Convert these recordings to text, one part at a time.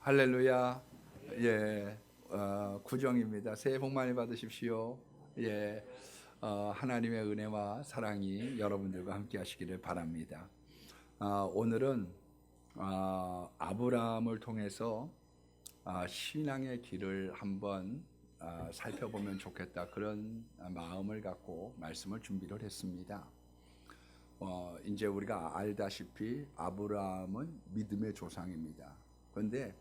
할렐루야. 예, 구정입니다. 새해 복 많이 받으십시오. 예, 하나님의 은혜와 사랑이 여러분들과 함께 하시기를 바랍니다. 오늘은 아브라함을 통해서 신앙의 길을 한번 살펴보면 좋겠다, 그런 마음을 갖고 말씀을 준비를 했습니다. 이제 우리가 알다시피 아브라함은 믿음의 조상입니다. 그런데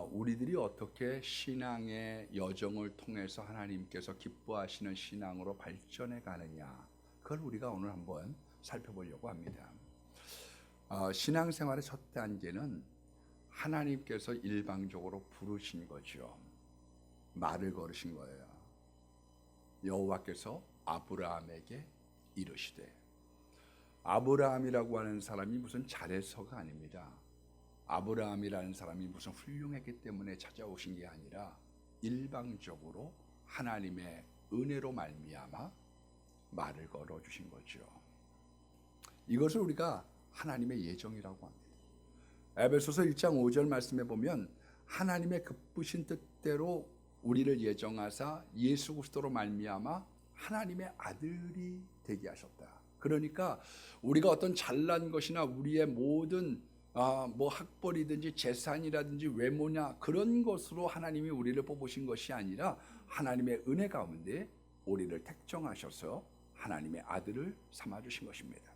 우리들이 어떻게 신앙의 여정을 통해서 하나님께서 기뻐하시는 신앙으로 발전해 가느냐, 그걸 우리가 오늘 한번 살펴보려고 합니다. 신앙생활의 첫 단계는 하나님께서 일방적으로 부르신 거죠. 말을 걸으신 거예요. 여호와께서 아브라함에게 이르시되. 아브라함이라고 하는 사람이 무슨 잘해서가 아닙니다. 아브라함이라는 사람이 무슨 훌륭했기 때문에 찾아오신 게 아니라 일방적으로 하나님의 은혜로 말미암아 말을 걸어주신 거죠. 이것을 우리가 하나님의 예정이라고 합니다. 에베소서 1장 5절 말씀에 보면 하나님의 기쁘신 뜻대로 우리를 예정하사 예수 그리스도로 말미암아 하나님의 아들이 되게 하셨다. 그러니까 우리가 어떤 잘난 것이나 우리의 모든 뭐 학벌이든지 재산이라든지 외모냐 그런 것으로 하나님이 우리를 뽑으신 것이 아니라 하나님의 은혜 가운데 우리를 택정하셔서 하나님의 아들을 삼아 주신 것입니다.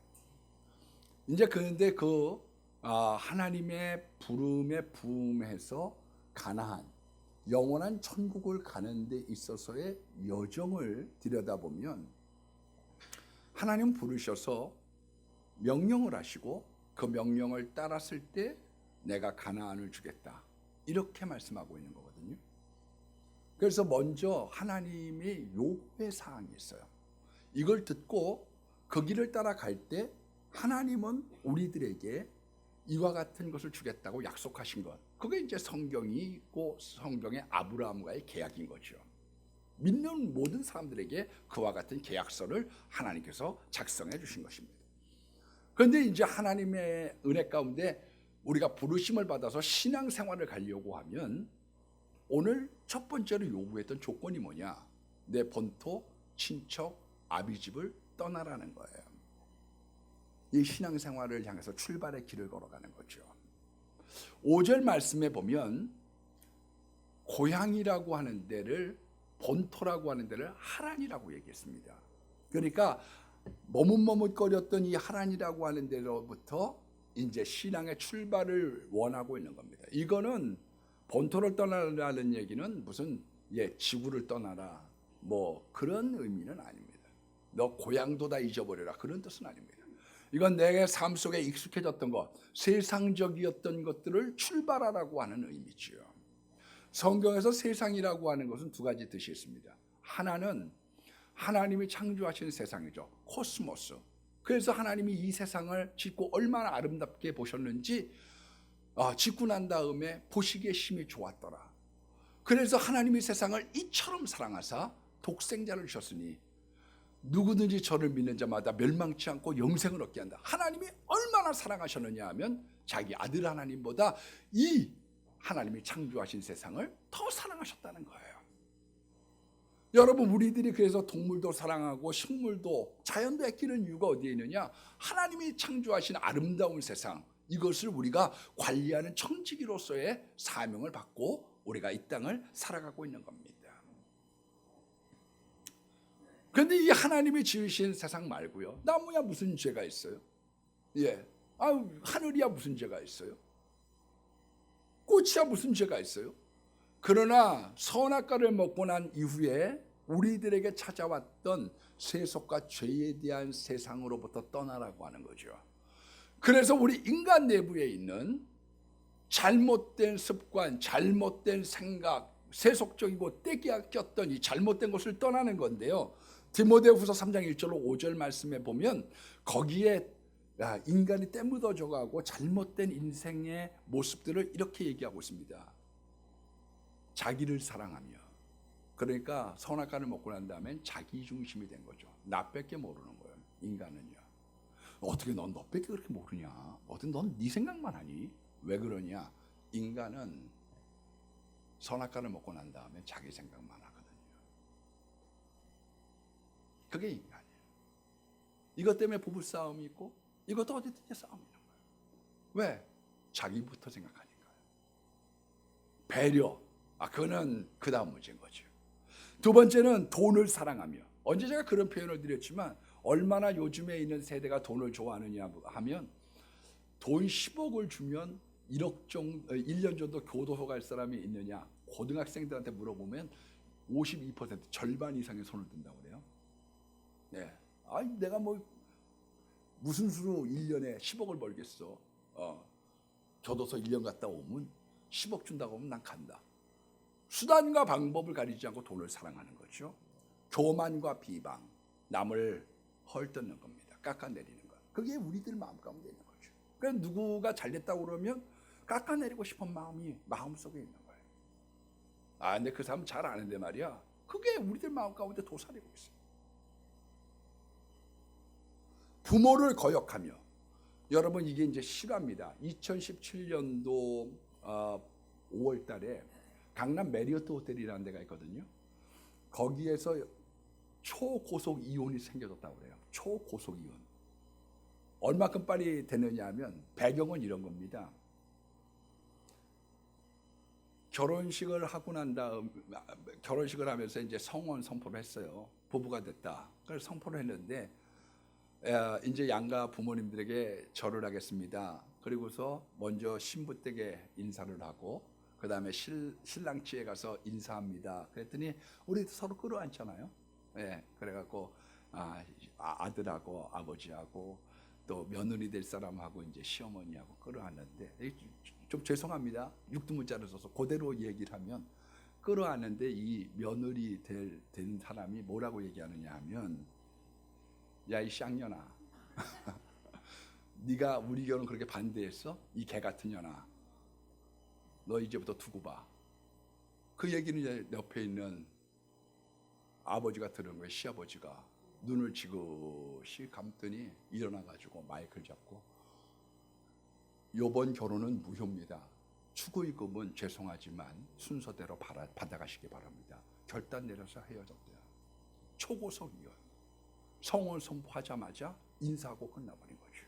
이제 그런데 하나님의 부름에 부응해서 가나안, 영원한 천국을 가는 데 있어서의 여정을 들여다보면 하나님 부르셔서 명령을 하시고 그 명령을 따랐을 때 내가 가나안을 주겠다, 이렇게 말씀하고 있는 거거든요. 그래서 먼저 하나님이 요구의 사항이 있어요. 이걸 듣고 그 길을 따라갈 때 하나님은 우리들에게 이와 같은 것을 주겠다고 약속하신 것, 그게 이제 성경이 있고 성경의 아브라함과의 계약인 거죠. 믿는 모든 사람들에게 그와 같은 계약서를 하나님께서 작성해 주신 것입니다. 그런데 이제 하나님의 은혜 가운데 우리가 부르심을 받아서 신앙생활을 가려고 하면 오늘 첫 번째로 요구했던 조건이 뭐냐? 내 본토, 친척, 아비집을 떠나라는 거예요. 이 신앙생활을 향해서 출발의 길을 걸어가는 거죠. 5절 말씀에 보면 고향이라고 하는 데를, 본토라고 하는 데를 하란이라고 얘기했습니다. 그러니까 머뭇머뭇거렸던 이 하란이라고 하는 데로부터 이제 신앙의 출발을 원하고 있는 겁니다. 이거는 본토를 떠나라는 얘기는 무슨 지구를 떠나라 뭐 그런 의미는 아닙니다. 너 고향도 다 잊어버려라, 그런 뜻은 아닙니다. 이건 내 삶 속에 익숙해졌던 것, 세상적이었던 것들을 출발하라고 하는 의미지요. 성경에서 세상이라고 하는 것은 두 가지 뜻이 있습니다. 하나는 하나님이 창조하신 세상이죠. 코스모스. 그래서 하나님이 이 세상을 짓고 얼마나 아름답게 보셨는지 짓고 난 다음에 보시기에 심히 좋았더라. 그래서 하나님이 세상을 이처럼 사랑하사 독생자를 주셨으니 누구든지 저를 믿는 자마다 멸망치 않고 영생을 얻게 한다. 하나님이 얼마나 사랑하셨느냐 하면 자기 아들 하나님보다 이 하나님이 창조하신 세상을 더 사랑하셨다는 거예요. 여러분, 우리들이 그래서 동물도 사랑하고 식물도 자연도 아끼는 이유가 어디에 있느냐? 하나님이 창조하신 아름다운 세상, 이것을 우리가 관리하는 청지기로서의 사명을 받고 우리가 이 땅을 살아가고 있는 겁니다. 그런데 이 하나님이 지으신 세상 말고요, 나무야 무슨 죄가 있어요? 하늘이야 무슨 죄가 있어요? 꽃이야 무슨 죄가 있어요? 그러나 선악과를 먹고 난 이후에 우리들에게 찾아왔던 세속과 죄에 대한 세상으로부터 떠나라고 하는 거죠. 그래서 우리 인간 내부에 있는 잘못된 습관, 잘못된 생각, 세속적이고 때가 꼈던 이 잘못된 것을 떠나는 건데요, 디모데후서 3장 1절로 5절 말씀에 보면 거기에 인간이 때묻어져가고 잘못된 인생의 모습들을 이렇게 얘기하고 있습니다. 자기를 사랑하며, 그러니까 선악과를 먹고 난 다음엔 자기 중심이 된 거죠. 나밖에 모르는 거예요, 인간은요. 어떻게 넌 너밖에 그렇게 모르냐? 어떻게 넌 네 생각만 하니? 왜 그러냐? 인간은 선악과를 먹고 난 다음에 자기 생각만 하거든요. 그게 인간이에요. 이것 때문에 부부싸움이 있고 이것도 어디든지 싸움이 있는 거예요. 왜? 자기부터 생각하니까요. 배려. 그거는 그 다음 문제인 거죠. 두 번째는 돈을 사랑하며. 언제 제가 그런 표현을 드렸지만 얼마나 요즘에 있는 세대가 돈을 좋아하느냐 하면 돈 10억을 주면 1년 정도 교도소 갈 사람이 있느냐. 고등학생들한테 물어보면 52% 절반 이상의 손을 든다고 그래요. 네. 내가 뭐 무슨 수로 1년에 10억을 벌겠어. 교도소 1년 갔다 오면 10억 준다고 하면 난 간다. 수단과 방법을 가리지 않고 돈을 사랑하는 거죠. 교만과 비방, 남을 헐뜯는 겁니다. 깎아내리는 것. 그게 우리들 마음 가운데 있는 거죠. 그러니까 누구가 잘됐다고 그러면 깎아내리고 싶은 마음이 마음속에 있는 거예요. 근데 그 사람 잘 아는데 말이야. 그게 우리들 마음 가운데 도사리고 있어요. 부모를 거역하며. 여러분 이게 이제 실화입니다. 2017년도 5월 달에 강남 메리어트 호텔이라는 데가 있거든요. 거기에서 초고속 이혼이 생겨졌다고 그래요. 초고속 이혼. 얼마큼 빨리 되느냐 하면 배경은 이런 겁니다. 결혼식을 하고 난 다음 결혼식을 하면서 이제 성혼 선포를 했어요. 부부가 됐다. 그래서 선포를 했는데 이제 양가 부모님들에게 절을 하겠습니다. 그리고서 먼저 신부 댁에 인사를 하고 그 다음에 신랑 집에 가서 인사합니다. 그랬더니 우리 서로 끌어안잖아요. 그래갖고 아들하고 아버지하고 또 며느리 될 사람하고 이제 시어머니하고 끌어안는데 좀 죄송합니다. 육두문자를 써서 그대로 얘기를 하면 끌어안는데 이 며느리 된 사람이 뭐라고 얘기하느냐 하면 야 이 쌍년아 네가 우리 결혼 그렇게 반대했어? 이 개 같은 년아 너 이제부터 두고 봐. 그 얘기는 이제 옆에 있는 아버지가 들은 거예요. 시아버지가 눈을 지그시 감더니 일어나가지고 마이크를 잡고 요번 결혼은 무효입니다. 추구이금은 죄송하지만 순서대로 받아가시기 바랍니다. 결단 내려서 헤어졌대요. 초고속 이혼. 성혼 선포하자마자 인사하고 끝나버린 거죠.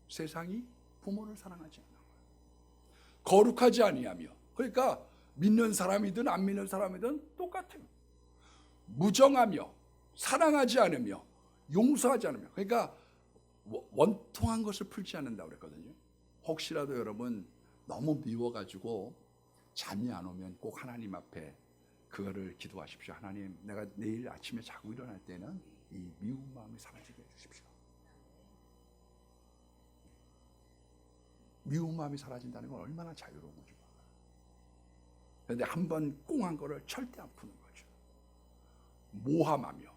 세상이 부모를 사랑하지 않는 거예요. 거룩하지 아니하며. 그러니까 믿는 사람이든 안 믿는 사람이든 똑같아요. 무정하며 사랑하지 않으며 용서하지 않으며. 그러니까 원통한 것을 풀지 않는다고 그랬거든요. 혹시라도 여러분 너무 미워가지고 잠이 안 오면 꼭 하나님 앞에 그거를 기도하십시오. 하나님, 내가 내일 아침에 자고 일어날 때는 이 미운 마음이 사라지게 해주십시오. 미운 마음이 사라진다는 건 얼마나 자유로운 거죠. 그런데 한번 꽁한 거를 절대 안 푸는 거죠. 모함하며.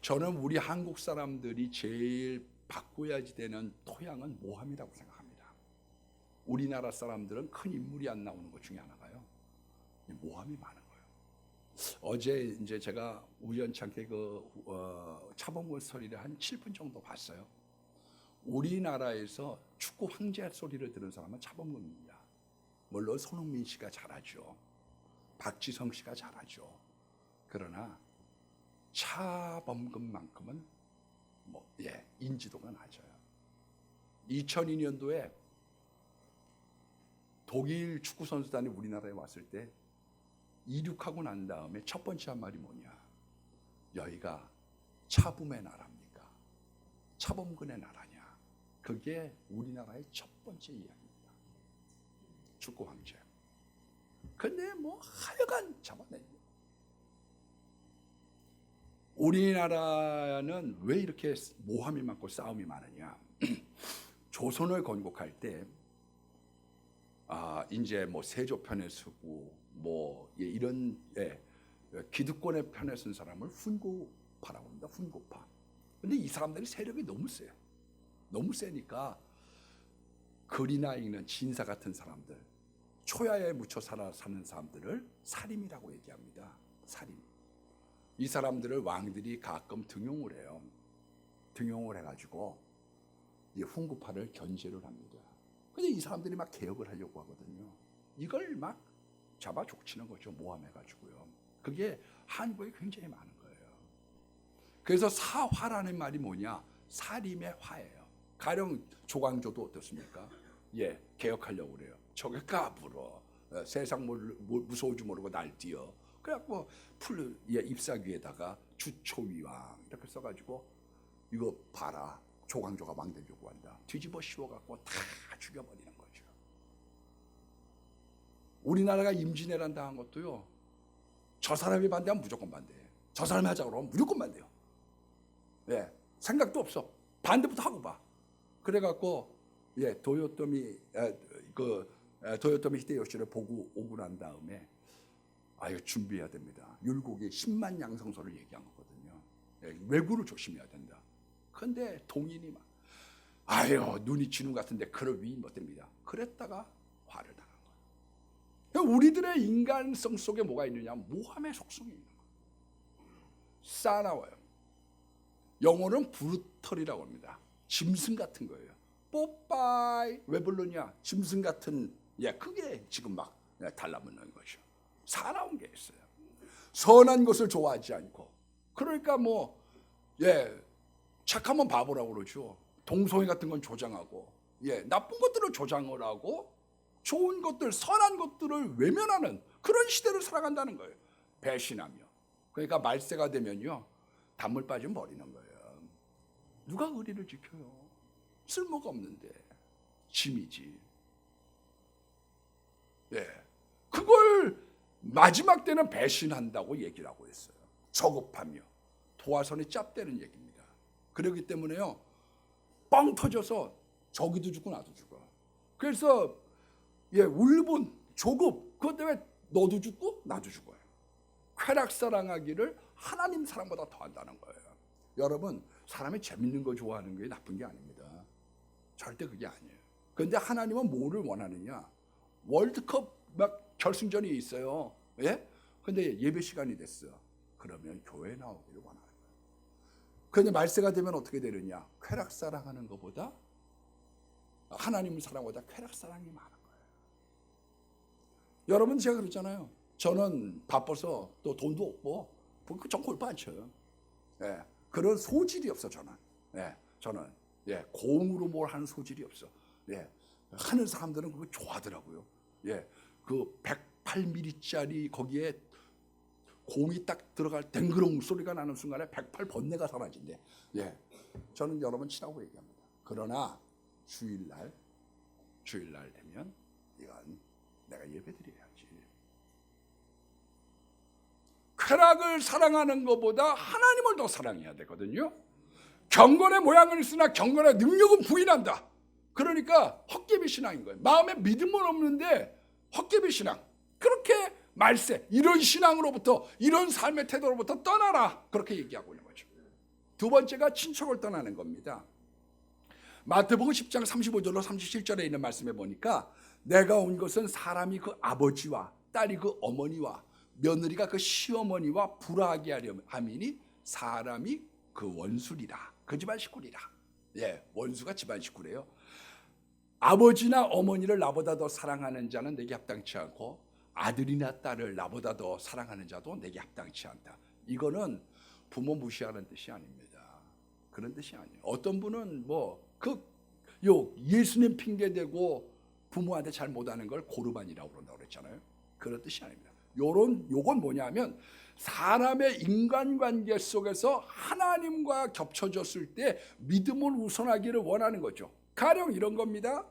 저는 우리 한국 사람들이 제일 바꿔야지 되는 토양은 모함이라고 생각합니다. 우리나라 사람들은 큰 인물이 안 나오는 것 중에 하나가요. 모함이 많은 거예요. 어제 이제 제가 우연찮게 차범근 소리를 한 7분 정도 봤어요. 우리나라에서 축구 황제 소리를 들은 사람은 차범근입니다. 물론 손흥민 씨가 잘하죠. 박지성 씨가 잘하죠. 그러나 차범근만큼은 인지도가 낮아요. 2002년도에 독일 축구 선수단이 우리나라에 왔을 때 이륙하고 난 다음에 첫 번째 한 말이 뭐냐? 여기가 차범의 나라입니까? 차범근의 나라냐? 그게 우리나라의 첫 번째 이야기입니다. 축구 황제. 근데 하여간 잡아내요. 우리나라는 왜 이렇게 모함이 많고 싸움이 많으냐? 조선을 건국할 때 이제 세조 편에 서고 이런 기득권의 편에 쓴 사람을 훈고파라고 합니다. 훈고파. 근데 이 사람들이 세력이 너무 세요. 너무 세니까 글이나 읽는 진사 같은 사람들, 초야에 묻혀 사는 사람들을 살인이라고 얘기합니다. 살인. 이 사람들을 왕들이 가끔 등용을 해요. 등용을 해가지고 이 훈구파를 견제를 합니다. 근데 이 사람들이 막 개혁을 하려고 하거든요. 이걸 막 잡아 족치는 거죠. 모함해가지고요. 그게 한국에 굉장히 많은 거예요. 그래서 사화라는 말이 뭐냐? 살림의 화예요. 가령 조광조도 어떻습니까? 예, 개혁하려고 그래요. 저게 까불어. 세상 무서울 줄 모르고 날뛰어. 그래갖고 잎사귀에다가 주초위왕 이렇게 써가지고 이거 봐라. 조광조가 망되려고 한다. 뒤집어 씌워갖고 다 죽여버리는 거죠. 우리나라가 임진왜란 당한 것도요. 저 사람이 반대하면 무조건 반대해요. 저 사람이 하자고 그러면 무조건 반대해요. 예, 생각도 없어. 반대부터 하고 봐. 그래갖고 도요토미 히데요시를 보고 오고 난 다음에 이거 준비해야 됩니다. 율곡이 10만 양성소를 얘기한 거거든요. 예, 왜구를 조심해야 된다. 그런데 동인이 막 눈이 진우 같은데 그럴 위인 못 됩니다. 그랬다가 화를 당한 거예요. 우리들의 인간성 속에 뭐가 있느냐? 모함의 속성이 있는 거예요. 싸나워요. 영어는 브루털이라고 합니다. 짐승 같은 거예요. 뽀빠이 왜 부르냐? 짐승 같은 그게 지금 막 달라붙는 거죠. 사나운 게 있어요. 선한 것을 좋아하지 않고 그러니까 착하면 바보라고 그러죠. 동성애 같은 건 조장하고 나쁜 것들을 조장을 하고 좋은 것들 선한 것들을 외면하는 그런 시대를 살아간다는 거예요. 배신하며. 그러니까 말세가 되면요 단물 빠지면 버리는 거예요. 누가 의리를 지켜요? 쓸모가 없는데 짐이지. 그걸 마지막 때는 배신한다고 얘기를 하고 있어요. 저급하며 도화선이 짭대는 얘기입니다. 그렇기 때문에요 뻥 터져서 저기도 죽고 나도 죽어. 그래서 울분 조급 그것 때문에 너도 죽고 나도 죽어요. 쾌락사랑하기를 하나님 사랑보다 더한다는 거예요. 여러분 사람이 재밌는 거 좋아하는 게 나쁜 게 아닙니다. 절대 그게 아니에요. 그런데 하나님은 뭐를 원하느냐? 월드컵 막 결승전이 있어요. 근데 예배 시간이 됐어. 그러면 교회에 나오기를 원하는 거예요. 그런데 말세가 되면 어떻게 되느냐? 쾌락사랑하는 것보다 하나님 사랑보다 쾌락사랑이 많은 거예요. 여러분 제가 그러잖아요. 저는 바빠서 또 돈도 없고 전 골프 안 쳐요. 그런 소질이 없어 저는. 저는 공으로 뭘 하는 소질이 없어. 하는 사람들은 그거 좋아하더라고요. 그 108mm짜리 거기에 공이 딱 들어갈 댕그렁 소리가 나는 순간에 108 번뇌가 사라진대. 저는 여러분 치라고 얘기합니다. 그러나 주일날 되면 이건 내가 예배드려야지. 쾌락을 사랑하는 것보다 하나님을 더 사랑해야 되거든요. 경건의 모양은 있으나 경건의 능력은 부인한다. 그러니까 헛개비 신앙인 거예요. 마음에 믿음은 없는데 헛개비 신앙. 그렇게 말세 이런 신앙으로부터 이런 삶의 태도로부터 떠나라. 그렇게 얘기하고 있는 거죠. 두 번째가 친척을 떠나는 겁니다. 마태복음 10장 35절로 37절에 있는 말씀에 보니까 내가 온 것은 사람이 그 아버지와 딸이 그 어머니와 며느리가 그 시어머니와 불화하게 하려 함이니 사람이 그 원수리라. 그 집안 식구리라. 원수가 집안 식구래요. 아버지나 어머니를 나보다 더 사랑하는 자는 내게 합당치 않고 아들이나 딸을 나보다 더 사랑하는 자도 내게 합당치 않다. 이거는 부모 무시하는 뜻이 아닙니다. 그런 뜻이 아니에요. 어떤 분은 예수님 핑계대고 부모한테 잘 못하는 걸 고르반이라고 그런다고 그랬잖아요. 그런 뜻이 아닙니다. 요건 뭐냐면 사람의 인간관계 속에서 하나님과 겹쳐졌을 때 믿음을 우선하기를 원하는 거죠. 가령 이런 겁니다.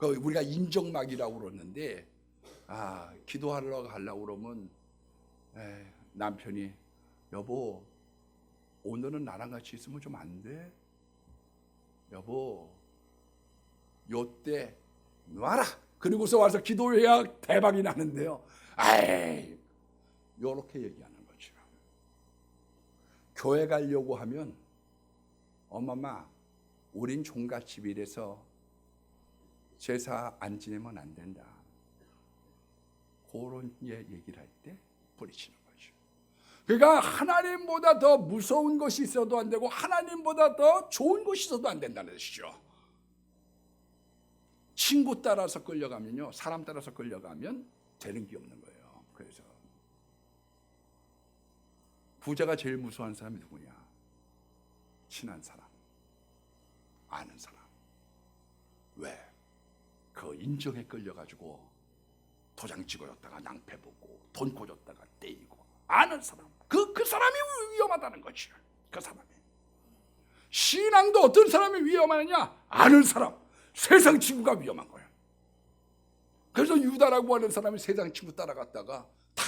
우리가 인정막이라고 그러는데 기도하러 가려고 그러면 남편이 여보 오늘은 나랑 같이 있으면 좀 안 돼? 여보 요때 놔라. 그리고서 와서 기도해야 대박이 나는데요. 요렇게 얘기하는 거죠. 교회 가려고 하면 엄마 우린 종갓집 이래서 제사 안 지내면 안 된다. 그런 얘기를 할 때 부딪히는 거죠. 그러니까 하나님보다 더 무서운 것이 있어도 안 되고 하나님보다 더 좋은 것이 있어도 안 된다는 뜻이죠. 친구 따라서 끌려가면요, 사람 따라서 끌려가면 되는 게 없는 거예요. 그래서 부자가 제일 무서워하는 사람이 누구냐? 친한 사람, 아는 사람. 왜? 그 인정에 끌려가지고 도장 찍어줬다가 낭패 보고 돈 꿔줬다가 떼이고. 아는 사람, 그 사람이 위험하다는 거지. 그 사람이. 신앙도 어떤 사람이 위험하느냐? 아는 사람, 세상 친구가 위험한 거예요. 그래서 유다라고 하는 사람이 세상 친구 따라갔다가 다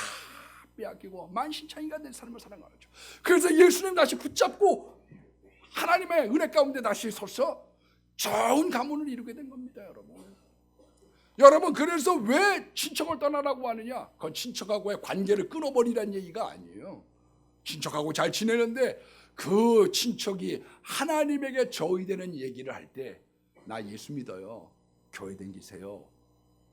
빼앗기고 만신창이가 된 삶을 살아가죠. 그래서 예수님 다시 붙잡고 하나님의 은혜 가운데 다시 서서 좋은 가문을 이루게 된 겁니다, 여러분. 여러분, 그래서 왜 친척을 떠나라고 하느냐? 그건 친척하고의 관계를 끊어버리라는 얘기가 아니에요. 친척하고 잘 지내는데 그 친척이 하나님에게 저희 되는 얘기를 할 때, 나 예수 믿어요, 교회 댕기세요,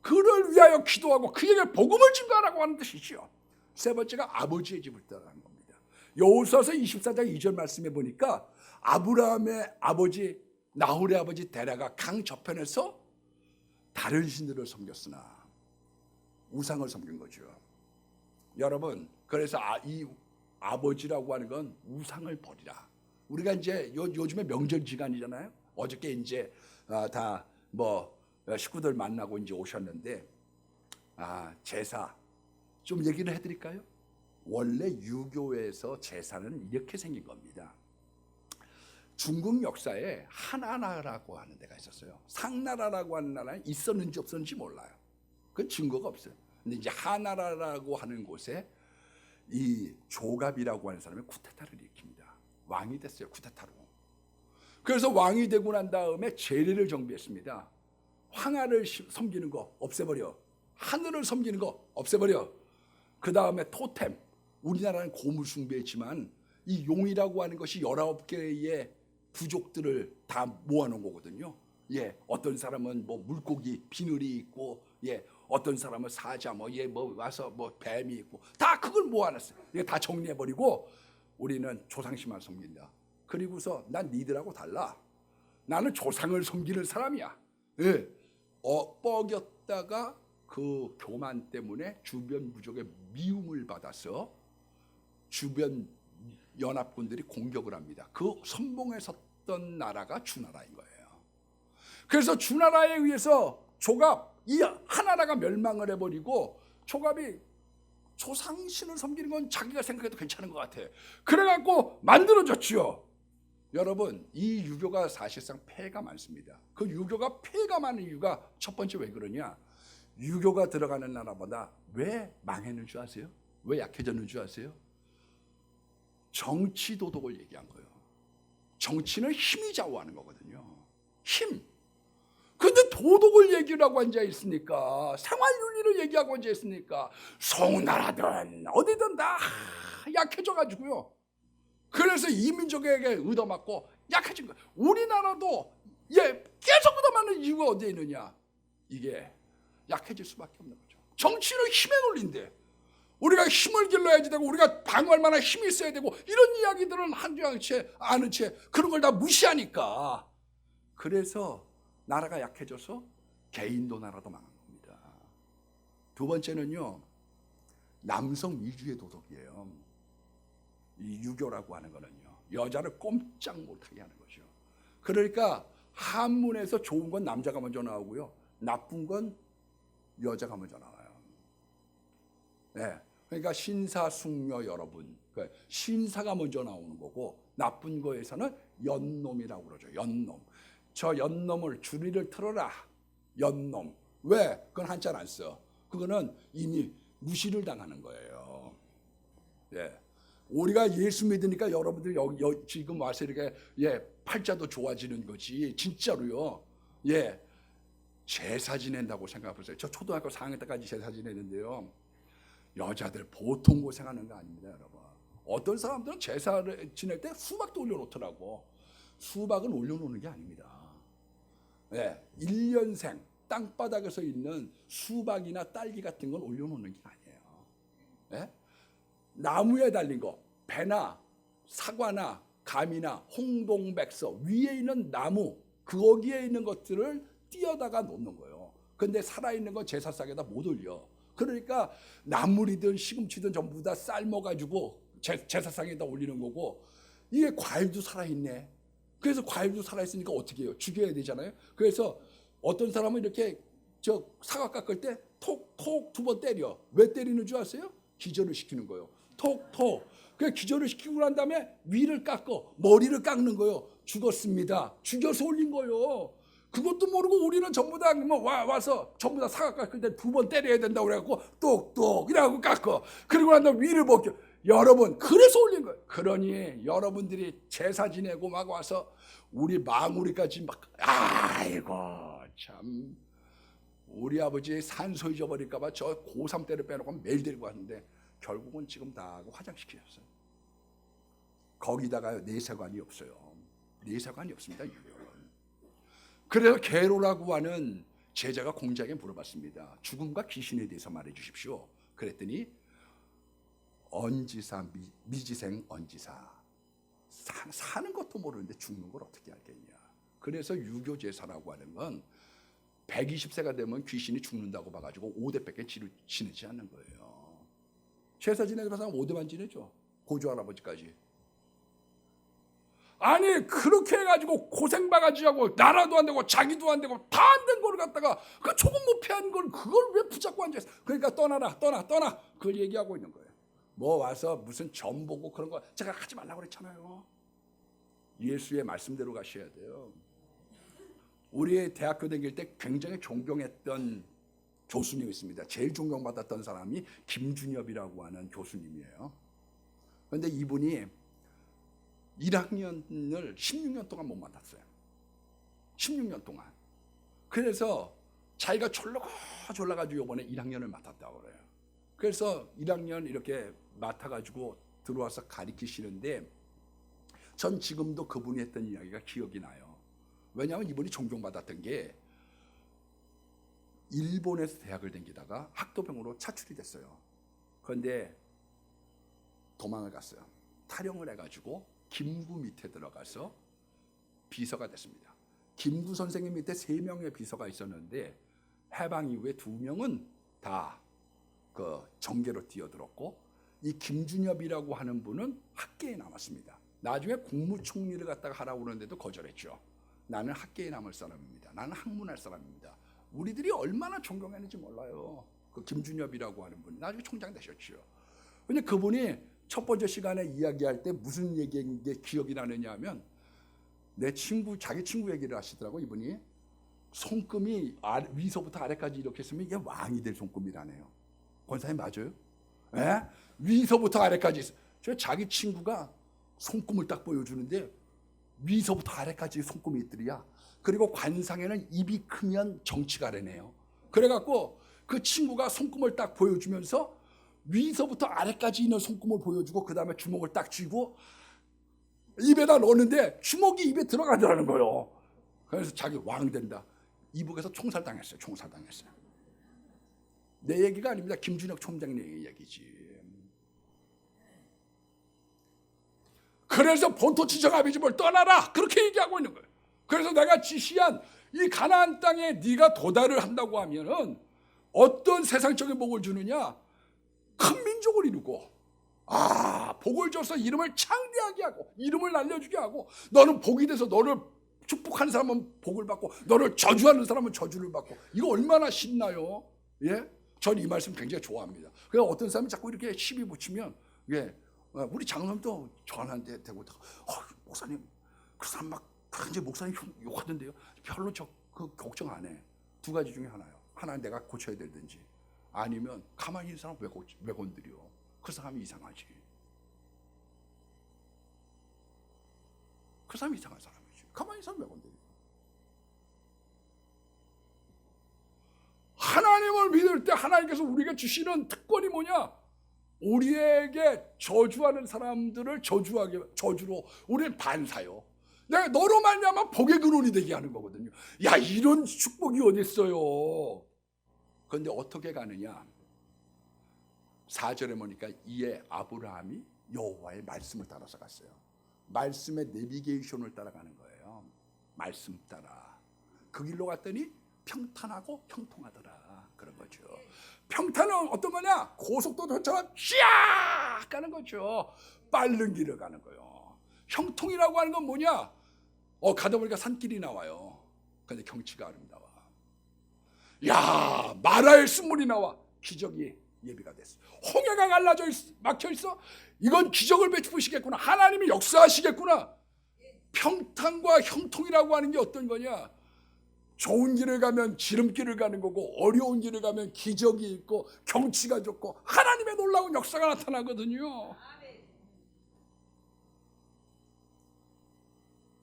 그를 위하여 기도하고 그에게 복음을 증거하라고 하는 뜻이죠. 세 번째가 아버지의 집을 떠나는 겁니다. 여호수아서 24장 2절 말씀에 보니까 아브라함의 아버지 나홀의 아버지 데라가 강 저편에서 다른 신들을 섬겼으나 우상을 섬긴 거죠. 여러분, 그래서 이 아버지라고 하는 건 우상을 버리라. 우리가 이제 요즘에 명절 기간이잖아요. 어저께 이제 다 식구들 만나고 이제 오셨는데, 제사 좀 얘기를 해드릴까요? 원래 유교에서 제사는 이렇게 생긴 겁니다. 중국 역사에 한나라라고 하는 데가 있었어요. 상나라라고 하는 나라는 있었는지 없었는지 몰라요. 그건 증거가 없어요. 근데 이제 한나라라고 하는 곳에 이 조갑이라고 하는 사람이 쿠데타를 일으킵니다. 왕이 됐어요, 쿠데타로. 그래서 왕이 되고 난 다음에 제례를 정비했습니다. 황하를 섬기는 거 없애버려. 하늘을 섬기는 거 없애버려. 그 다음에 토템. 우리나라는 고물 숭배했지만 이 용이라고 하는 것이 19개의 부족들을 다 모아놓은 거거든요. 어떤 사람은 물고기 비늘이 있고, 어떤 사람은 사자, 와서 뱀이 있고, 다 그걸 모아놨어요. 이게 다 정리해버리고 우리는 조상신만 섬긴다. 그리고서 난 니들하고 달라. 나는 조상을 섬기는 사람이야. 뻐겼다가 그 교만 때문에 주변 부족의 미움을 받아서 주변 연합군들이 공격을 합니다. 그 선봉에 섰던 나라가 주나라인 거예요. 그래서 주나라에 의해서 조갑, 이 하나라가 멸망을 해버리고, 조갑이 조상신을 섬기는 건 자기가 생각해도 괜찮은 것 같아. 그래갖고 만들어졌지요. 여러분, 이 유교가 사실상 폐해가 많습니다. 그 유교가 폐해가 많은 이유가 첫 번째 왜 그러냐? 유교가 들어가는 나라보다 왜 망했는 줄 아세요? 왜 약해졌는 줄 아세요? 정치 도덕을 얘기한 거예요. 정치는 힘이 좌우하는 거거든요. 힘. 근데 도덕을 얘기하고 앉아 있으니까, 생활윤리를 얘기하고 앉아 있으니까 송나라든 어디든 다 약해져가지고요. 그래서 이민족에게 얻어맞고 약해진 거예요. 우리나라도 계속 얻어맞는 이유가 어디에 있느냐? 이게 약해질 수밖에 없는 거죠. 정치는 힘에 놀린대. 우리가 힘을 길러야지 되고, 우리가 방어할 만한 힘이 있어야 되고, 이런 이야기들은 한두 채 아는 채 그런 걸 다 무시하니까, 그래서 나라가 약해져서 개인도 나라도 망한 겁니다. 두 번째는요, 남성 위주의 도덕이에요. 이 유교라고 하는 거는요, 여자를 꼼짝 못하게 하는 거죠. 그러니까 한문에서 좋은 건 남자가 먼저 나오고요, 나쁜 건 여자가 먼저 나와요. 그러니까 신사숙녀 여러분, 신사가 먼저 나오는 거고, 나쁜 거에서는 연놈이라고 그러죠. 연놈. 저 연놈을 주리를 틀어라. 연놈. 왜? 그건 한자를 안 써. 그거는 이미 무시를 당하는 거예요. 우리가 예수 믿으니까 여러분들 지금 와서 이렇게 팔자도 좋아지는 거지. 진짜로요. 제사 지낸다고 생각해보세요. 저 초등학교 4학년 때까지 제사 지내는데요, 여자들 보통 고생하는 거 아닙니다, 여러분. 어떤 사람들은 제사를 지낼 때 수박도 올려놓더라고. 수박은 올려놓는 게 아닙니다. 1년생 땅바닥에서 있는 수박이나 딸기 같은 건 올려놓는 게 아니에요. 나무에 달린 거, 배나 사과나 감이나 홍동백서 위에 있는 나무, 거기에 있는 것들을 띄어다가 놓는 거예요. 근데 살아있는 건 제사상에다 못 올려. 그러니까 나물이든 시금치든 전부 다 삶아가지고 제사상에다 올리는 거고, 이게 과일도 살아있네. 그래서 과일도 살아있으니까 어떻게 해요? 죽여야 되잖아요. 그래서 어떤 사람은 이렇게 저 사과 깎을 때 톡톡 2번 때려. 왜 때리는 줄 아세요? 기절을 시키는 거예요. 톡톡. 그 기절을 시키고 난 다음에 위를 깎어, 머리를 깎는 거예요. 죽었습니다. 죽여서 올린 거예요. 그것도 모르고 우리는 전부 다 와서 전부 다 사과 깎을 때 2번 때려야 된다고 그래갖고 똑똑 이라고 깎어. 그리고 난 다음에 위를 벗겨. 여러분, 그래서 올린 거예요. 그러니 여러분들이 제사 지내고 막 와서 우리 망우리까지 막, 아이고 참, 우리 아버지 산소 잊어버릴까봐 저 고3 때를 빼놓고 매일 데리고 왔는데 결국은 지금 다 화장시키셨어요. 거기다가 내세관이 없어요. 내세관이 없습니다. 그래서 게로라고 하는 제자가 공자에게 물어봤습니다. 죽음과 귀신에 대해서 말해 주십시오. 그랬더니 언지사, 미지생 언지사. 사는 것도 모르는데 죽는 걸 어떻게 알겠냐. 그래서 유교제사라고 하는 건 120세가 되면 귀신이 죽는다고 봐가지고 5대밖에 지내지 않는 거예요. 제사 지내는 사람 5대만 지내죠. 고조 할아버지까지. 아니 그렇게 해가지고 고생바가지하고 나라도 안 되고 자기도 안 되고 다 안 된 거를 갖다가 그 조금 못 피한 걸 그걸 왜 붙잡고 앉아있어. 그러니까 떠나라 떠나 그걸 얘기하고 있는 거예요. 뭐 와서 무슨 점 보고 그런 거 제가 하지 말라고 그랬잖아요. 예수의 말씀대로 가셔야 돼요. 우리 대학교 다닐 때 굉장히 존경했던 교수님이 있습니다. 제일 존경받았던 사람이 김준엽이라고 하는 교수님이에요. 그런데 이분이 1학년을 16년 동안 못 만났어요. 16년 동안. 그래서 자기가 졸라가지고 이번에 1학년을 맡았다고 그래요. 그래서 1학년 이렇게 맡아가지고 들어와서 가르치시는데 전 지금도 그분이 했던 이야기가 기억이 나요. 왜냐하면 이분이 존경받았던 게 일본에서 대학을 다니다가 학도병으로 차출이 됐어요. 그런데 도망을 갔어요. 탈영을 해가지고 김구 밑에 들어가서 비서가 됐습니다. 김구 선생님 밑에 3명의 비서가 있었는데 해방 이후에 2명은 다 그 정계로 뛰어들었고 이 김준엽이라고 하는 분은 학계에 남았습니다. 나중에 국무총리를 갖다가 하라고 그러는데도 거절했죠. 나는 학계에 남을 사람입니다. 나는 학문할 사람입니다. 우리들이 얼마나 존경했는지 몰라요. 그 김준엽이라고 하는 분 나중에 총장 되셨죠. 근데 그분이 첫 번째 시간에 이야기할 때 무슨 얘기인 게 기억이 나느냐 하면 내 친구, 자기 친구 얘기를 하시더라고. 이분이 손금이 위서부터 아래까지 이렇게 했으면 이게 왕이 될 손금이라네요. 권사님 맞아요? 예? 위서부터 아래까지. 저 자기 친구가 손금을 딱 보여주는데 위서부터 아래까지 손금이 있더리야. 그리고 관상에는 입이 크면 정치가래네요. 그래갖고 그 친구가 손금을 딱 보여주면서 위서부터 아래까지 있는 손금을 보여주고 그 다음에 주먹을 딱 쥐고 입에다 넣었는데 주먹이 입에 들어가더라는 거예요. 그래서 자기 왕 된다. 이북에서 총살당했어요. 총살당했어요. 내 얘기가 아닙니다. 김준혁 총장님의 얘기지. 그래서 본토 지정아비집을 떠나라 그렇게 얘기하고 있는 거예요. 그래서 내가 지시한 이 가나안 땅에 네가 도달을 한다고 하면은 어떤 세상적인 복을 주느냐? 큰 민족을 이루고 복을 줘서 이름을 창대하게 하고 이름을 날려주게 하고 너는 복이 돼서 너를 축복하는 사람은 복을 받고 너를 저주하는 사람은 저주를 받고 이거 얼마나 신나요? 예? 전 이 말씀 굉장히 좋아합니다. 그래서 어떤 사람이 자꾸 이렇게 시비 붙이면 우리 장로님도 저한테 대고 목사님 그 사람 막 굉장히 목사님 욕하던데요. 별로 그 걱정 안 해. 2가지 중에 하나요. 하나는 내가 고쳐야 되든지 아니면 가만히 있는 사람 왜 건드려? 그 사람이 이상하지. 그 사람이 이상한 사람이지. 가만히 있는 사람 왜 건드려? 하나님을 믿을 때 하나님께서 우리에게 주시는 특권이 뭐냐? 우리에게 저주하는 사람들을 저주로 우리는 반사요. 내가 너로 말미암아 복의 근원이 되게 하는 거거든요. 야, 이런 축복이 어디 있어요? 그런데 어떻게 가느냐? 4절에 보니까 이에 아브라함이 여호와의 말씀을 따라서 갔어요. 말씀의 내비게이션을 따라가는 거예요. 말씀 따라. 그 길로 갔더니 평탄하고 형통하더라. 그런 거죠. 평탄은 어떤 거냐? 고속도로처럼 쫙 가는 거죠. 빠른 길을 가는 거예요. 형통이라고 하는 건 뭐냐? 가다 보니까 산길이 나와요. 근데 경치가 아름다워. 야, 마라의 쓴물이 나와. 기적이 예비가 됐어. 홍해가 막혀 있어. 이건 기적을 베푸시겠구나. 하나님이 역사하시겠구나. 평탄과 형통이라고 하는 게 어떤 거냐? 좋은 길을 가면 지름길을 가는 거고, 어려운 길을 가면 기적이 있고 경치가 좋고 하나님의 놀라운 역사가 나타나거든요.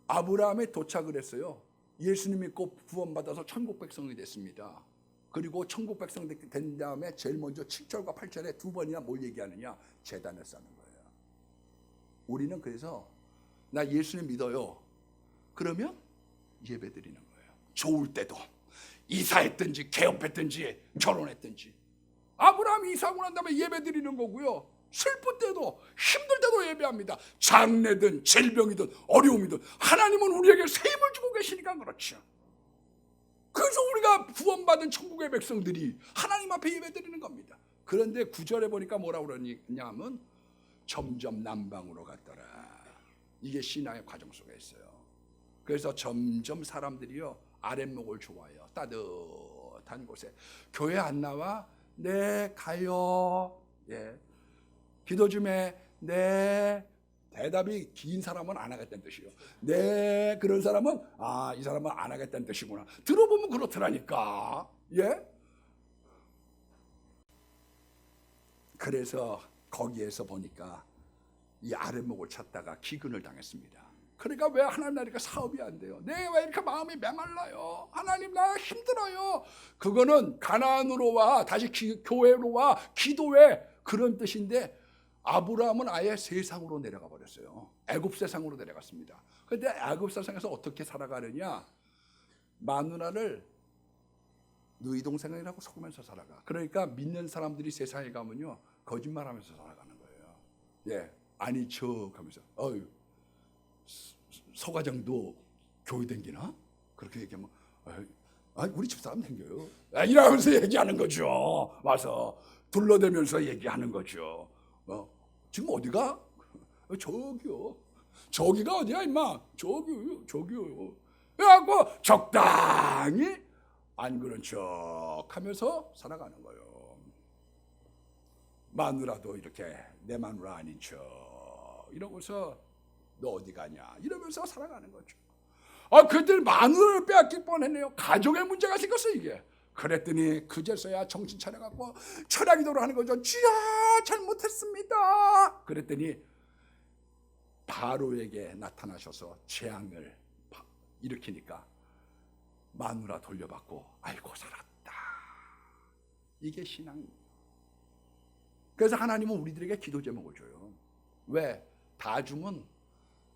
아브라함에 도착을 했어요. 예수님 믿고 구원받아서 천국 백성이 됐습니다. 그리고 천국 백성 된 다음에 제일 먼저 7절과 8절에 두 번이나 뭘 얘기하느냐? 제단을 쌓는 거예요. 우리는 그래서 나 예수님 믿어요. 그러면 예배 드리는 거예요. 좋을 때도, 이사했든지 개업했든지 결혼했든지. 아브라함이 이사하고 난 다음에 예배 드리는 거고요. 슬플 때도 힘들 때도 예배합니다. 장래든 질병이든 어려움이든 하나님은 우리에게 새 힘을 주고 계시니까 그렇죠. 그래서 우리가 구원받은 천국의 백성들이 하나님 앞에 예배 드리는 겁니다. 그런데 9절에 보니까 뭐라고 그러냐면 점점 남방으로 갔더라. 이게 신앙의 과정 속에 있어요. 그래서 점점 사람들이요 아랫목을 좋아해요. 따뜻한 곳에. 교회 안 나와? 네 가요. 예. 기도 좀 해. 네. 대답이 긴 사람은 안 하겠다는 뜻이에요. 네, 그런 사람은 이 사람은 안 하겠다는 뜻이구나. 들어보면 그렇더라니까. 예? 그래서 거기에서 보니까 이 아랫목을 찾다가 기근을 당했습니다. 그러니까 왜 하나님 나니까 사업이 안 돼요? 네, 왜 이렇게 마음이 메말라요? 하나님 나 힘들어요. 그거는 가나안으로 와, 다시 교회로 와, 기도해, 그런 뜻인데 아브라함은 아예 세상으로 내려가 버렸어요. 애굽 세상으로 내려갔습니다. 그런데 애굽 세상에서 어떻게 살아가느냐? 마누라를 너희 동생이라고 속으면서 살아가. 그러니까 믿는 사람들이 세상에 가면요 거짓말하면서 살아가는 거예요. 예, 아니 척하면서 서과장도 교회 댕기나? 그렇게 얘기하면 우리 집사람 댕겨요. 이러면서 얘기하는 거죠. 와서 둘러대면서 얘기하는 거죠. 지금 어디가? 저기요. 저기가 어디야 임마? 저기요. 그래갖고 적당히 안 그런 척 하면서 살아가는 거예요. 마누라도 이렇게 내 마누라 아닌 척 이러고서 너 어디 가냐 이러면서 살아가는 거죠. 그들 마누라를 빼앗길 뻔했네요. 가족의 문제가 생겼어 이게. 그랬더니 그제서야 정신 차려갖고 철야기도를 하는 거죠. 주야 잘못했습니다. 그랬더니 바로에게 나타나셔서 재앙을 일으키니까 마누라 돌려받고 아이고 살았다. 이게 신앙이에요. 그래서 하나님은 우리들에게 기도 제목을 줘요. 왜? 다 주면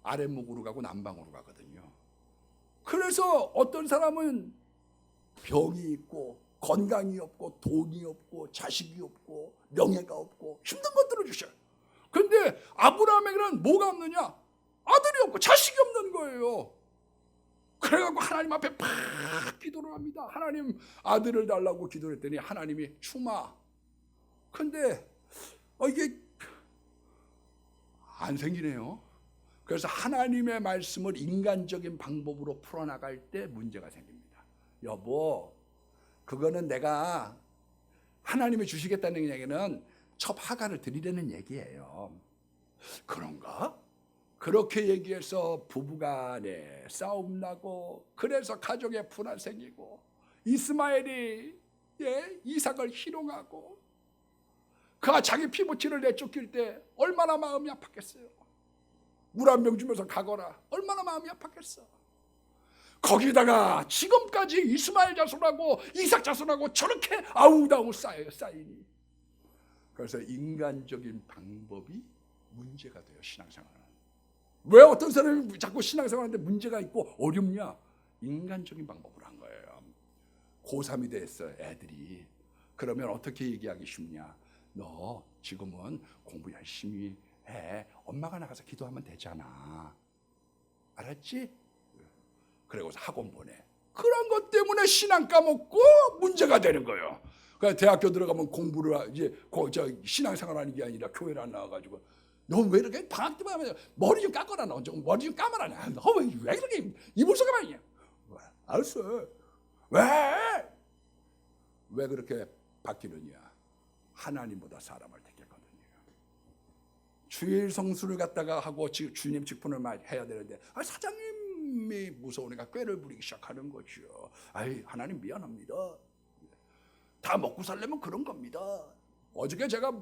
아랫목으로 가고 남방으로 가거든요. 그래서 어떤 사람은 병이 있고 건강이 없고 돈이 없고 자식이 없고 명예가 없고 힘든 것들을 주셔요. 그런데 아브라함에게는 뭐가 없느냐? 아들이 없고 자식이 없는 거예요. 그래갖고 하나님 앞에 팍 기도를 합니다. 하나님 아들을 달라고 기도를 했더니 하나님이 주마. 근데 이게 안 생기네요. 그래서 하나님의 말씀을 인간적인 방법으로 풀어나갈 때 문제가 생깁니다. 여보, 그거는 내가 하나님이 주시겠다는 얘기는 첩하가를 드리려는 얘기예요. 그런가? 그렇게 얘기해서 부부간에 싸움 나고 그래서 가족에 분할 생기고 이스마엘이 이삭을 희롱하고 그가 자기 피부치를 내쫓길 때 얼마나 마음이 아팠겠어요. 물 한 병 주면서 가거라. 얼마나 마음이 아팠겠어. 거기다가 지금까지 이스마엘 자손하고 이삭 자손하고 저렇게 아웅다웅 쌓이니. 그래서 인간적인 방법이 문제가 돼요. 신앙생활은. 왜 어떤 사람이 자꾸 신앙생활하는데 문제가 있고 어렵냐? 인간적인 방법으로 한 거예요. 고3이 됐어요. 애들이. 그러면 어떻게 얘기하기 쉽냐? 너 지금은 공부 열심히 해. 엄마가 나가서 기도하면 되잖아. 알았지? 그리고서 학원 보내. 그런 것 때문에 신앙 까먹고 문제가 되는 거예요. 그러니까 대학교 들어가면 공부를 이제 신앙생활하는 게 아니라 교회를 안 나와가지고 너 왜 이렇게 방학 때만 하면 머리 좀 깎아라, 너 좀 머리 좀 감아라, 왜 이렇게 이불 속에 말이야. 알았어. 왜 그렇게 바뀌느냐? 하나님보다 사람을 택했거든요. 주일 성수를 갖다가 하고 주님 직분을 해야 되는데 사장님이 무서우니까 꾀를 부리기 시작하는 거죠. 하나님 미안합니다. 다 먹고 살려면 그런 겁니다. 어저께 제가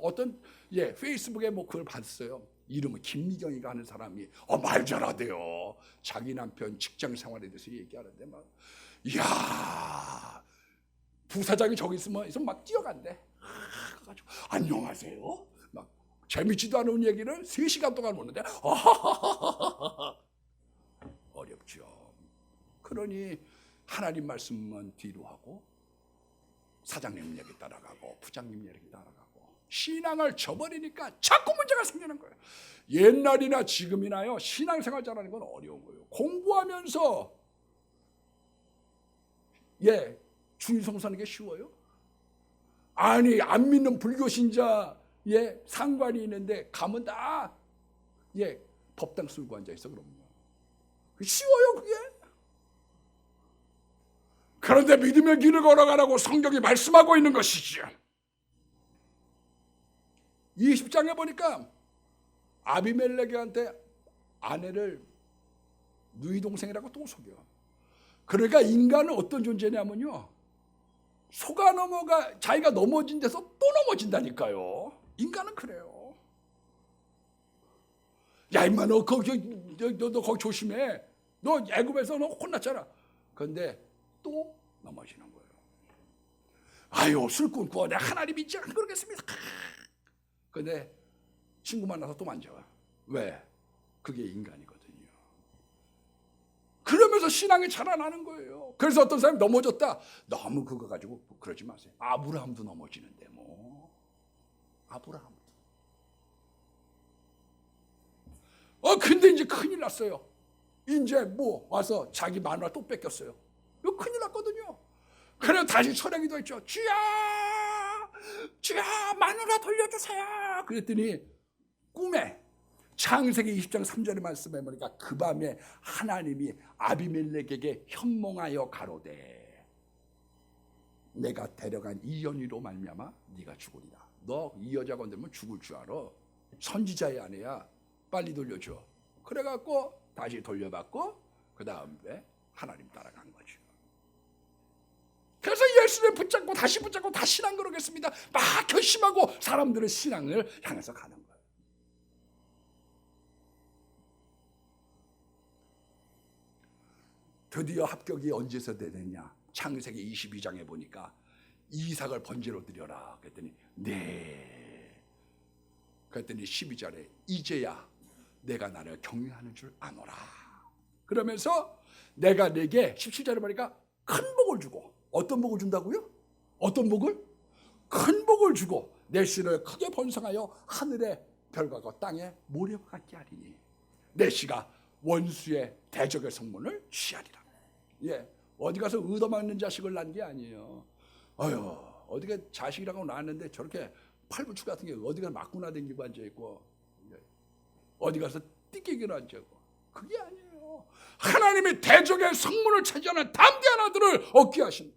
어떤 페이스북에 그걸 봤어요. 이름은 김미경이가 하는 사람이 말 잘하대요. 자기 남편 직장 생활에 대해서 얘기하는데 막 이야, 부사장이 저기 있으면 막 뛰어간대. 그래가지고 안녕하세요. 막 재밌지도 않은 얘기를 3시간 동안 묻는데 어렵죠. 그러니 하나님 말씀만 뒤로 하고 사장님 얘기 따라가고 부장님 얘기 따라가고 신앙을 저버리니까 자꾸 문제가 생기는 거예요. 옛날이나 지금이나요, 신앙생활 잘하는 건 어려운 거예요. 공부하면서 주일 성수하는 게 쉬워요? 아니, 안 믿는 불교 신자 상관이 있는데 가면 다 법당 쓸고 앉아 있어. 그럼요. 쉬워요 그게? 그런데 믿음의 길을 걸어가라고 성경이 말씀하고 있는 것이지요. 20장에 보니까 아비멜렉한테 아내를 누이 동생이라고 또 속여. 그러니까 인간은 어떤 존재냐면요, 속아 넘어가 자기가 넘어진 데서 또 넘어진다니까요. 인간은 그래요. 야 임마, 너 거기 조심해. 너 애굽에서 너 혼났잖아. 그런데 또 넘어지는 거예요. 아유, 술 끊고 내가 하나님 믿지 않고 그러겠습니다. 근데 친구 만나서 또 만져와. 왜? 그게 인간이거든요. 그러면서 신앙이 자라나는 거예요. 그래서 어떤 사람이 넘어졌다. 너무 그거 가지고 그러지 마세요. 아브라함도 넘어지는데 뭐. 아브라함도. 근데 이제 큰일 났어요. 이제 와서 자기 마누라 또 뺏겼어요. 이거 큰일 났거든요. 그래서 다시 철회기도 했죠. 주야, 마누라 돌려주세요. 그랬더니 꿈에 창세기 20장 3절의 말씀에 보니까 그 밤에 하나님이 아비멜렉에게 현몽하여 가로되 내가 데려간 이 연희로 말미암아 네가 죽으리라. 너 이 여자 건들면 죽을 줄 알아. 선지자의 아내야. 빨리 돌려줘. 그래갖고 다시 돌려받고 그 다음에 하나님 따라간 거죠. 그래서 예수를 붙잡고 다시 신앙 그러겠습니다. 막 결심하고 사람들은 신앙을 향해서 가는 거예요. 드디어 합격이 언제서 되느냐? 창세기 22장에 보니까 이삭을 번제로 드려라. 그랬더니 네. 그랬더니 12절에 이제야 내가 나를 경외하는 줄 아노라. 그러면서 내가 네게 17절에 보니까 큰 복을 주고, 어떤 복을 준다고요? 어떤 복을? 큰 복을 주고 내 씨를 크게 번성하여 하늘의 별과 땅의 모래와 같게 하리니 내 씨가 원수의 대적의 성문을 취하리라. 어디 가서 얻어맞는 자식을 낳은 게 아니에요. 어디가 자식이라고 낳았는데 저렇게 팔불출 같은 게 어디 가서 맞구나 댕기고 앉아있고 어디 가서 띠끼기를 앉아있고, 그게 아니에요. 하나님이 대적의 성문을 차지하는 담대한 아들을 얻게 하신,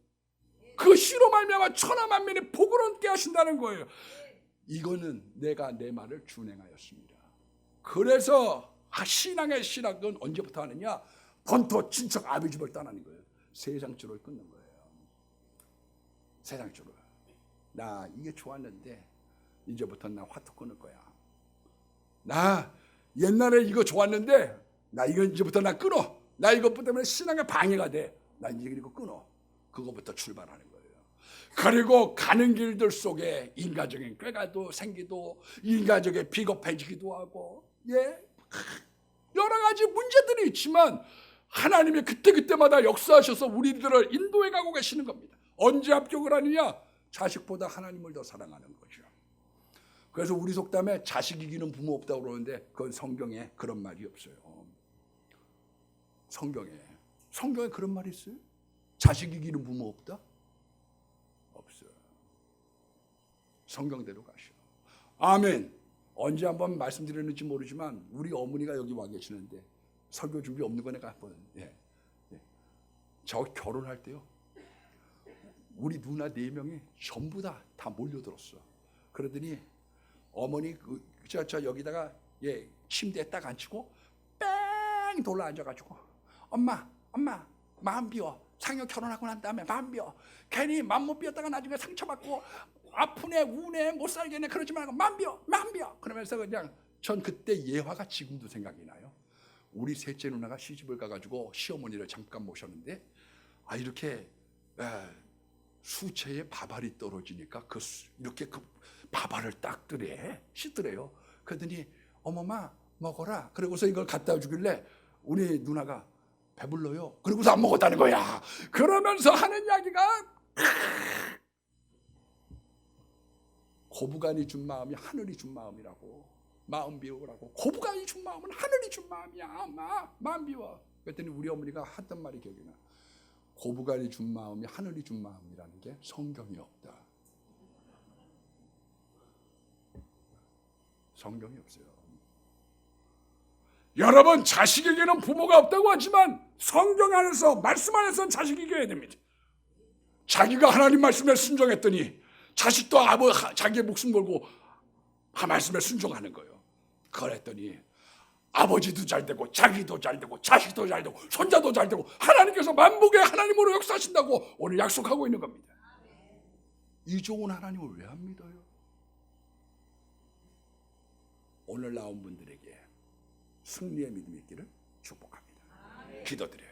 그 씨로 말미암아 천하 만민이 복을 얻게 하신다는 거예요. 이거는 내가 내 말을 준행하였습니다. 그래서 신앙의 시작은 언제부터 하느냐? 본토 친척 아비 집을 떠나는 거예요. 세상 줄을 끊는 거예요. 세상 줄을. 나 이게 좋았는데 이제부터 나 화투 끊을 거야. 나 옛날에 이거 좋았는데 나 이거 이제부터 나 끊어. 나 이것 때문에 신앙에 방해가 돼. 나 이제 이거 끊어. 그거부터 출발하는 거예요. 그리고 가는 길들 속에 인간적인 꾀가도 생기도, 인간적인 비겁해지기도 하고, 여러 가지 문제들이 있지만 하나님이 그때그때마다 역사하셔서 우리들을 인도해 가고 계시는 겁니다. 언제 합격을 하느냐? 자식보다 하나님을 더 사랑하는 거죠. 그래서 우리 속담에 자식 이기는 부모 없다고 그러는데 그건 성경에 그런 말이 없어요. 성경에 그런 말이 있어요? 자식 이기는 부모 없다? 없어. 성경대로 가시오. 아멘. 언제 한번 말씀드렸는지 모르지만 우리 어머니가 여기 와 계시는데 설교 준비 없는 거네 한번. 저 결혼할 때요. 우리 누나 4명이 전부 다 몰려들었어. 그러더니 어머니 저 여기다가 침대에 딱 앉히고 뺑 돌아 앉아가지고 엄마 마음 비워. 상여 결혼하고 난 다음에 마음 비워. 괜히 마음 못 비웠다가 나중에 상처받고 아프네 우네 못 살겠네 그러지 말고 마음 비워. 그러면서 그냥 전 그때 예화가 지금도 생각이 나요. 우리 셋째 누나가 시집을 가가지고 시어머니를 잠깐 모셨는데 이렇게 수채에 밥알이 떨어지니까 이렇게 그 밥알을 씻더래요. 그러더니 어머마 먹어라. 그러고서 이걸 갖다 주길래 우리 누나가 배불러요. 그러고서 안 먹었다는 거야. 그러면서 하는 이야기가 고부간이 준 마음이 하늘이 준 마음이라고. 마음 비우라고. 고부간이 준 마음은 하늘이 준 마음이야. 마음 비워. 그랬더니 우리 어머니가 했던 말이 기억이 나. 고부간이 준 마음이 하늘이 준 마음이라는 게 성경이 없다. 성경이 없어요. 여러분 자식에게는 부모가 없다고 하지만 성경 안에서 말씀 안에서는 자식이 이겨야 됩니다. 자기가 하나님 말씀에 순종했더니 자식도 자기의 목숨 걸고 말씀에 순종하는 거예요. 그걸 했더니 아버지도 잘 되고 자기도 잘 되고 자식도 잘 되고 손자도 잘 되고 하나님께서 만복의 하나님으로 역사하신다고 오늘 약속하고 있는 겁니다. 이 좋은 하나님을 왜 안 믿어요? 오늘 나온 분들에게 승리의 믿음이 있기를 축복합니다. 기도드려요.